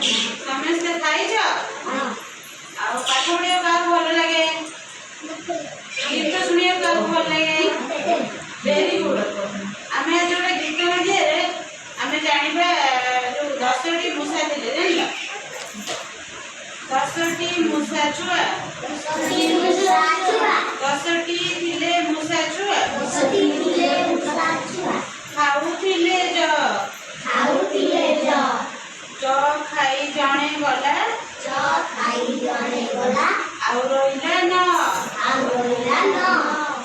ସମସ୍ତେ ଖାଇଛ? ଆଉ ପାଠ ପଢ଼ିବାକୁ କାହାକୁ ଭଲ ଲାଗେ? ଗୀତ ଶୁଣିବାକୁ କାହାକୁ ଭଲ ଲାଗେ? Very good. ଆମେ ଆଜି ଗୋଟେ ଗୀତ ମାଧ୍ୟମରେ ଆମେ ଜାଣିବା ଯୋଉ 10ଟି ମୂଷା ଥିଲେ, ଜାଣିଲ? 10ଟି ମୂଷା ଛୁଆ, 10ଟି ଥିଲେ ମୂଷା ଛୁଆ, ଖାଉଥିଲେ ଜ ଖାଇ ଜଣେ ଗଲା, ଆଉ ରହିଲା ନ।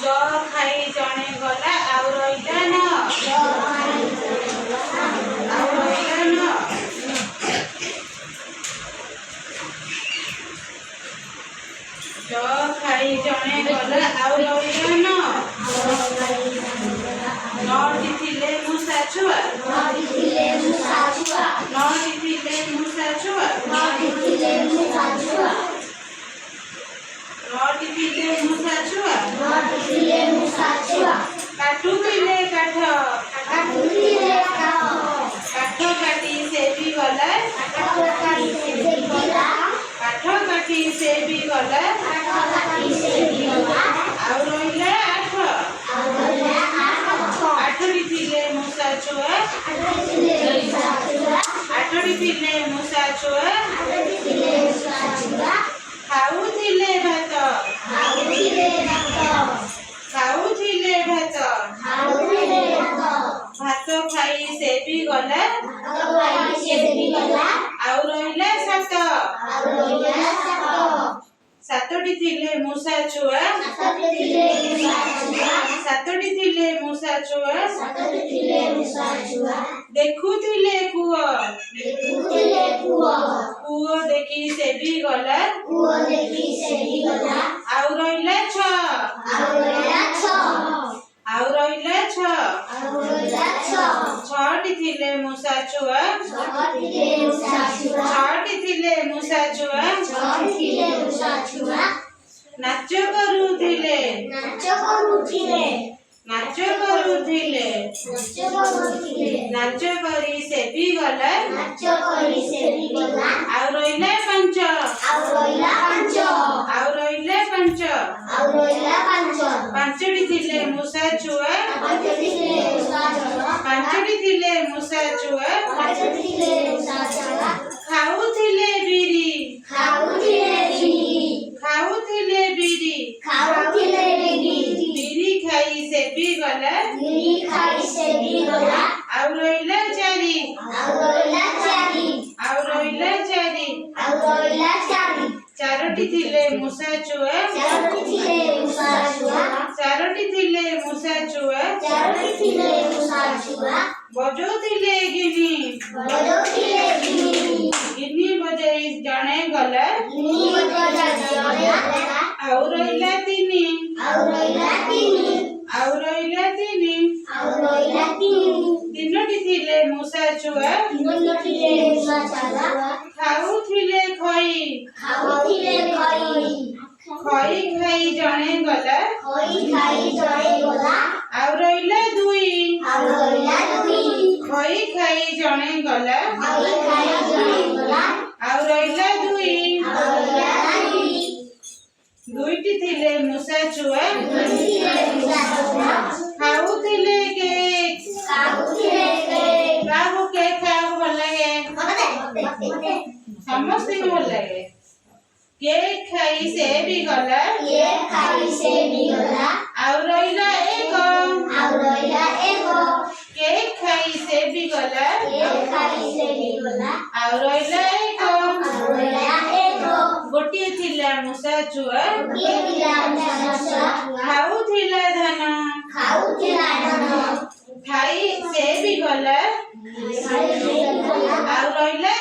ଜ ଖାଇ ଜଣେ ଗଲା, ଆଉ ରହିଲା ନ। ଆଉ ରହିଲା ନ। ଜ ଖାଇ ଜଣେ ଗଲା, ଆଉ ରହିଲା ନ। ନଟି ଥିଲେ ମୂଷା ଛୁଆ, ନଟି ଥିଲେ ମୂଷା ଛୁଆ, ନଟି ଥିଲେ ମୂଷା ଛୁଆ, କାଟୁଥିଲେ କାଠ, କାଠ କାଟି ସେ ବି ଗଲା, କାଠ କାଟି ସେ ବି ଗଲା, ଆଉ ରହିଲା ଆଠ। ଆଠଟି ଥିଲେ ମୂଷା ଛୁଆ, ଆଠଟି ଥିଲେ ମୂଷା ଛୁଆ, ଖାଉଥିଲେ ଭାତ, ଭାତ ଖାଇ ସେ ବି ଗଲା, ଆଉ ରହିଲା ସାତ। ସାତଟି ଥିଲେ ମୂଷା ଛୁଆ, ସାତଟି ଥିଲେ ମୂଷା ଛୁଆ, ଦେଖୁଥିଲେ କୂଅ, କୂଅ ଦେଖି ସେ ବି ଗଲା, ଆଉ ରହିଲା ଛଅ। ଛଅଟି ଥିଲେ ମୂଷା ଛୁଆ, ଛଅଟି ଥିଲେ ମୂଷା ଛୁଆ, ନାଚ କରୁଥିଲେ, ନାଚ କରି ସେ ବି ଗଲା, ଆଉ ରହିଲା ପାଞ୍ଚ। ପାଞ୍ଚଟି ଥିଲେ ମୂଷା ଛୁଆ, ପାଞ୍ଚଟି ଥିଲେ ମୂଷା ଛୁଆ, ଖାଉଥିଲେ ବିରି, ବିରି ଖାଇ ସେ ବି ଗଲା, ଆଉ ରହିଲା ଚାରି। ଚାରୋଟି ଥିଲେ ମୂଷା ଛୁଆ, ଚାରୋଟି ଥିଲେ ମୂଷା ଛୁଆ, ବଜଉଥିଲେ ଗିନି, ଗିନି ବଜାଇ ଜଣେ ଗଲା, ଆଉ ରହିଲା ତିନି। ତିନୋଟି ଥିଲେ ମୂଷା ଛୁଆ, ଖାଉଥିଲେ ଖଇ, ଖଇ ଖାଇ ଜଣେ ଗଲା, ଆଉ ରହିଲା ଦୁଇ। ଖଇ ଖାଇ ଜଣେ ଗଲା, ଆଉ ରହିଲା ଦୁଇ। ଦୁଇଟି ଥିଲେ ମୂଷା ଛୁଆ, ଖାଉଥିଲେ କେକ୍। କାହାକୁ କେକ୍ ଖାଇବାକୁ ଭଲ ଲାଗେ? ସମସ୍ତଙ୍କୁ ଭଲ ଲାଗେ। କେକ୍ ଖାଇ ସେ ବି ଗଲା, ଆଉ ରହିଲା ଏକ। କେକ୍ ଖାଇ ସେ ବି ଗଲା, ଆଉ ରହିଲା ଏକ। ଗୋଟିଏ ଥିଲା ମୂଷା ଛୁଆ, ଖାଉଥିଲା ଧାନ, ଖାଇ ସେ ବି ଗଲା, ଆଉ ରହିଲା